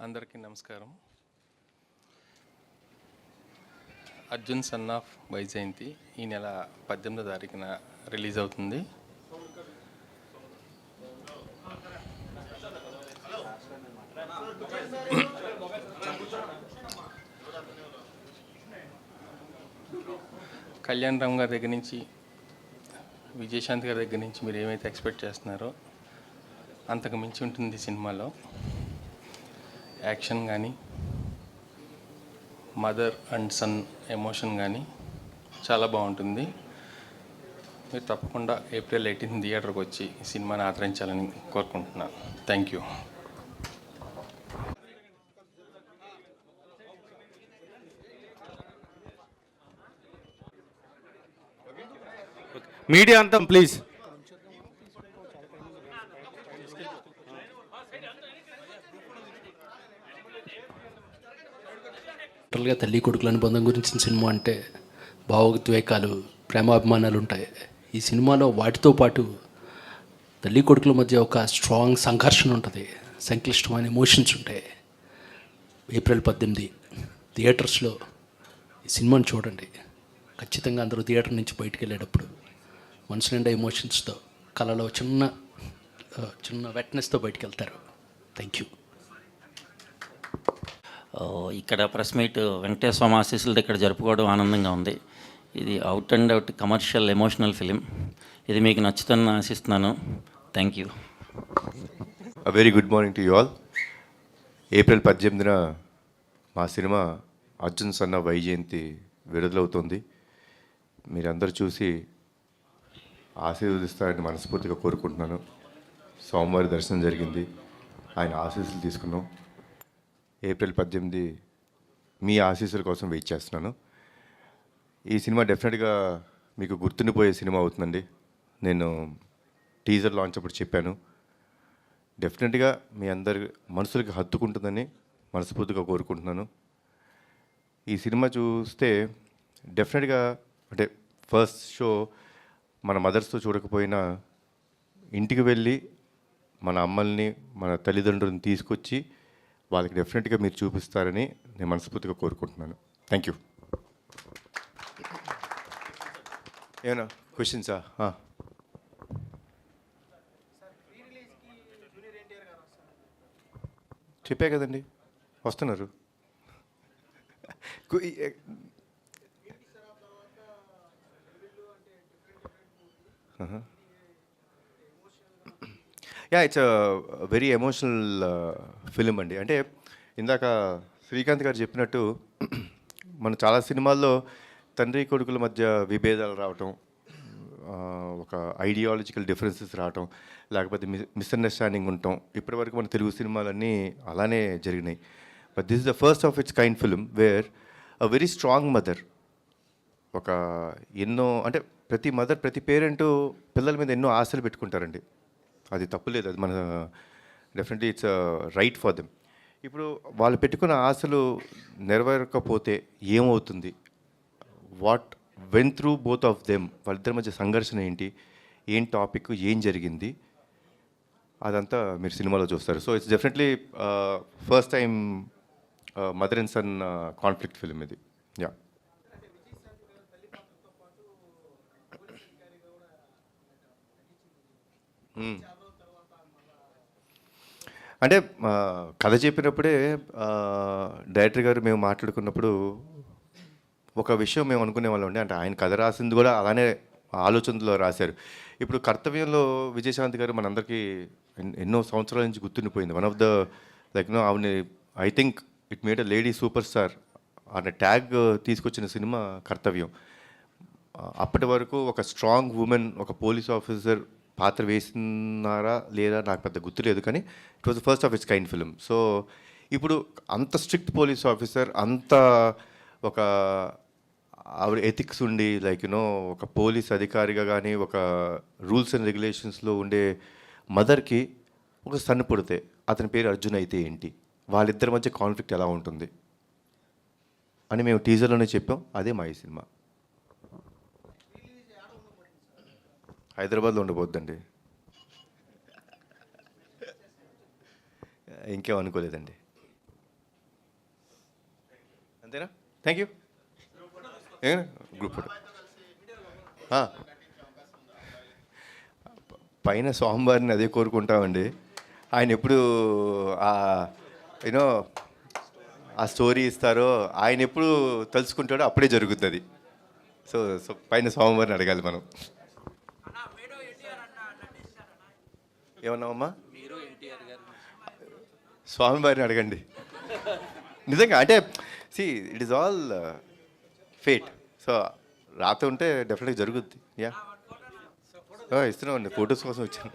అందరికీ నమస్కారం. Arjun son of Vyjayanthi ఈ నెల 18వ తారీఖున రిలీజ్ అవుతుంది. కళ్యాణ్ రామ్ గారి దగ్గర నుంచి, విజయశాంతి గారి దగ్గర నుంచి మీరు ఏమైతే ఎక్స్పెక్ట్ చేస్తున్నారో అంతకు మించి ఉంటుంది సినిమాలో. యాక్షన్ కానీ, మదర్ అండ్ సన్ ఎమోషన్ కానీ చాలా బాగుంటుంది. మీరు తప్పకుండా ఏప్రిల్ 18 థియేటర్కి వచ్చి ఈ సినిమాని ఆదరించాలని కోరుకుంటున్నాను. Thank you. మీడియా అంతా ప్లీజ్. టోటల్గా తల్లి కొడుకుల అనుబంధం గురించిన సినిమా అంటే భావోద్వేగాలు, ప్రేమాభిమానాలు ఉంటాయి. ఈ సినిమాలో వాటితో పాటు తల్లి కొడుకుల మధ్య ఒక స్ట్రాంగ్ సంఘర్షణ ఉంటుంది, సంక్లిష్టమైన ఎమోషన్స్ ఉంటాయి. ఏప్రిల్ 18 థియేటర్స్లో ఈ సినిమాని చూడండి. ఖచ్చితంగా అందరూ థియేటర్ నుంచి బయటికి వెళ్ళేటప్పుడు మనసు నిండా ఎమోషన్స్తో, కళలో చిన్న వెట్నెస్తో బయటికి వెళ్తారు. Thank you. ఇక్కడ ప్రెస్ మీట్ వెంకటేశ్వర ఆశీస్సులతో ఇక్కడ జరుపుకోవడం ఆనందంగా ఉంది. ఇది out and out commercial emotional film. ఇది మీకు నచ్చుతుందని ఆశిస్తున్నాను. Thank you. Very good morning to you all. April 18న మా cinema Arjun son of Vyjayanthi విడుదలవుతుంది. మీరందరూ చూసి ఆశీర్వదిస్తారని మనస్ఫూర్తిగా కోరుకుంటున్నాను. సోమవారి దర్శనం జరిగింది, ఆయన ఆశీస్సులు తీసుకున్నాం. ఏప్రిల్ 18 మీ ఆశీస్సుల కోసం వెయిట్ చేస్తున్నాను. ఈ సినిమా డెఫినెట్గా మీకు గుర్తుండిపోయే సినిమా అవుతుందండి. నేను టీజర్ లాంచ్ అప్పుడు చెప్పాను, డెఫినెట్గా మీ అందరి మనసులకి హత్తుకుంటుందని మనస్ఫూర్తిగా కోరుకుంటున్నాను. ఈ సినిమా చూస్తే డెఫినెట్గా, అంటే ఫస్ట్ షో మన మదర్స్తో చూడకపోయినా ఇంటికి వెళ్ళి మన అమ్మల్ని, మన తల్లిదండ్రులను తీసుకొచ్చి వాళ్ళకి డెఫినెట్గా మీరు చూపిస్తారని నేను మనస్ఫూర్తిగా కోరుకుంటున్నాను. Thank you. ఏమన్నా క్వశ్చన్సా? చెప్పే కదండి, వస్తున్నారు. Yeah, it's very emotional film అండి. అంటే ఇందాక శ్రీకాంత్ గారు చెప్పినట్టు మన చాలా సినిమాల్లో తండ్రి కొడుకుల మధ్య విభేదాలు రావటం, ఒక ఐడియాలజికల్ డిఫరెన్సెస్ రావటం, లేకపోతే మిస్అండర్స్టాండింగ్ ఉండటం, ఇప్పటివరకు మన తెలుగు సినిమాలన్నీ అలానే జరిగినాయి. But this is the first of it's kind film wear a very strong mother, ఒక ఎన్నో, అంటే ప్రతి మదర్, ప్రతి పేరెంటు పిల్లల మీద ఎన్నో ఆశలు పెట్టుకుంటారండి. అది తప్పులేదు, అది మన definitely it's right for them. ఇప్పుడు వాళ్ళు పెట్టుకున్న ఆశలు నెరవేరకపోతే ఏమవుతుంది, what went through both of them, వాళ్ళిద్దరి మధ్య సంఘర్షణ ఏంటి, ఏం టాపిక్, ఏం జరిగింది, అదంతా మీరు సినిమాలో చూస్తారు. So it's definitely first time mother and son conflict film ఇది. యా, అంటే కథ చెప్పినప్పుడే డైరెక్టర్ గారు మేము మాట్లాడుకున్నప్పుడు ఒక విషయం మేము అనుకునే వాళ్ళం అండి. అంటే ఆయన కథ రాసింది కూడా అలానే ఆలోచనలో రాశారు. ఇప్పుడు కర్తవ్యంలో విజయశాంతి గారు మనందరికీ ఎన్నో సంవత్సరాల నుంచి గుర్తుండిపోయింది. వన్ ఆఫ్ ద ఆవిడ, I think it made a lady super star అనే ట్యాగ్ తీసుకొచ్చిన సినిమా కర్తవ్యం. అప్పటి వరకు ఒక స్ట్రాంగ్ ఉమెన్, ఒక పోలీస్ ఆఫీసర్ పాత్ర వేసినారా లేదా నాకు పెద్ద గుర్తులేదు, కానీ it was the first of it's kind film. So ఇప్పుడు అంత స్ట్రిక్ట్ పోలీస్ ఆఫీసర్, అంత ఒక ఆవిడ ఎథిక్స్ ఉండి, లైక్ ఒక పోలీస్ అధికారిగా కానీ, ఒక రూల్స్ అండ్ రెగ్యులేషన్స్లో ఉండే మదర్కి ఒక సన్ పుడితే అతని పేరు అర్జున్ అయితే ఏంటి, వాళ్ళిద్దరి మధ్య కాన్ఫ్లిక్ట్ ఎలా ఉంటుంది అని మేము టీజర్లోనే చెప్పాం. అదే మా ఈ సినిమా. హైదరాబాద్లో ఉండబోద్దండి, ఇంకేం అనుకోలేదండి. అంతేనా? Thank you. గ్రూప్ ఫోటో పైన స్వామివారిని అదే కోరుకుంటామండి. ఆయన ఎప్పుడు యూనో ఆ స్టోరీ ఇస్తారో ఆయన ఎప్పుడు తలుచుకుంటాడో అప్పుడే జరుగుతుంది. సో పైన స్వామివారిని అడగాలి మనం. ఏమన్నావమ్మా? స్వామివారిని అడగండి. నిజంగా అంటే see it is all fate. So రాత ఉంటే డెఫినెట్గా జరుగుద్ది. యా ఇస్తున్నామండి, ఫొటోస్ కోసం వచ్చాను.